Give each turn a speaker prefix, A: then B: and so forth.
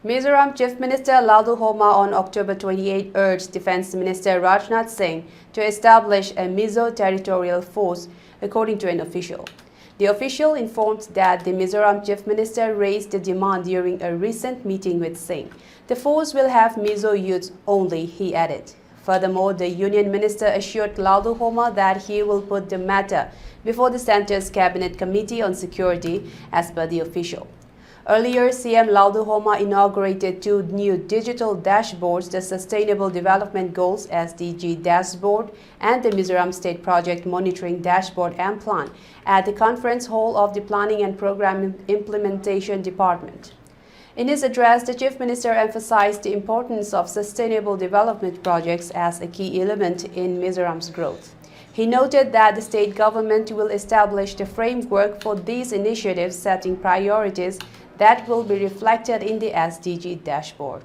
A: Mizoram Chief Minister Laddu Homa on October 28 urged Defence Minister Rajnath Singh to establish a Mizo territorial force, according to an official. The official informed that the Mizoram Chief Minister raised the demand during a recent meeting with Singh. The force will have Mizo youths only, he added. Furthermore, the Union Minister assured Laddu Homa that he will put the matter before the Centre's Cabinet Committee on Security, as per the official. Earlier, CM Laddu Homa inaugurated two new digital dashboards, the Sustainable Development Goals (SDG) dashboard and the Mizoram State Project Monitoring Dashboard and Plan at the conference hall of the Planning and Program Implementation Department. In his address, the Chief Minister emphasized the importance of sustainable development projects as a key element in Mizoram's growth. He noted that the state government will establish the framework for these initiatives, setting priorities that will be reflected in the SDG dashboard.